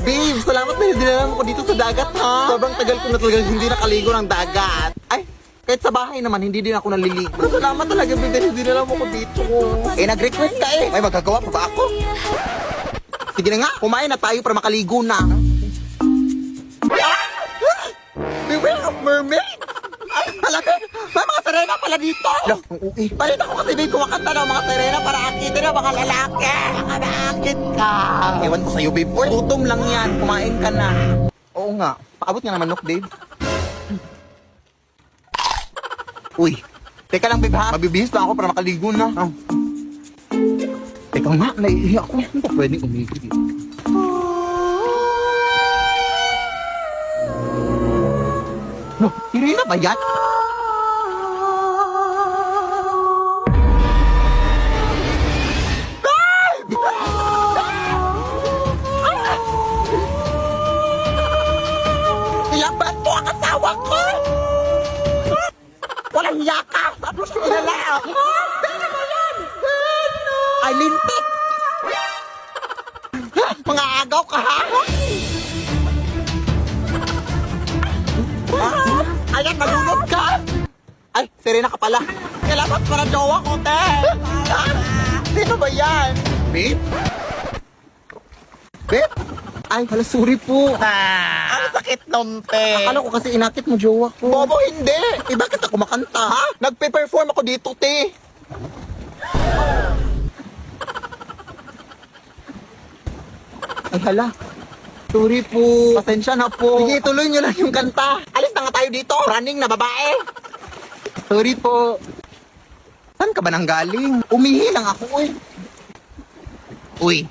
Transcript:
Babe, salamat na dinala mo ko dito sa dagat, ha? Sobrang tagal ko na talagang hindi nakaligo ng dagat. Ay, kahit sa bahay naman, hindi din ako naliligo. Salamat talaga, babe, dahil dinala mo ko dito. Eh, nag-request ka eh. May magagawa pa ba ako? Sige na nga, kumain na tayo para makaligo na. Beware of mermaid! Ay, talaga, may mga sirena pala dito! Loh, ang uwi. Palit ako kasi babe kumakanta ng mga sirena para akitin na mga lalaki. Baka naakit ka. Ewan ko sa'yo, babe. Uy, gutom lang yan. Kumain ka na. Oo nga. Paabot nga naman, babe. Uy, teka lang, babe, ha? Mabibihis pa ako para makaligo na. Oh. Teka nga, naiiyak ako. Hindi pa pwedeng umigil. No, Irina ba yan? Ilaban mo ang asawa ko! Walang hiya ka! Tapos kilala ako! Pwede mo yan! Ay, lintik! Mga agaw ka, ha? Ayan, nalunod ka! Ay, Serena ka pala. Kailangan para jowa ko, te! Sino ba yan? Babe? Babe? Ay, hala, sorry po. Ang sakit nun, te. Akala ko kasi inakit mo jowa ko. Bobo, hindi. Eh, bakit ako makanta, ha? Nagpe-perform ako dito, te. Ay, hala. Sorry po. Pasensya na po. Sige, tuloy nyo lang yung kanta. Alis na nga tayo dito. Running na babae. Sorry po. Saan ka ba nang galing? Umihi lang ako, eh. Uy,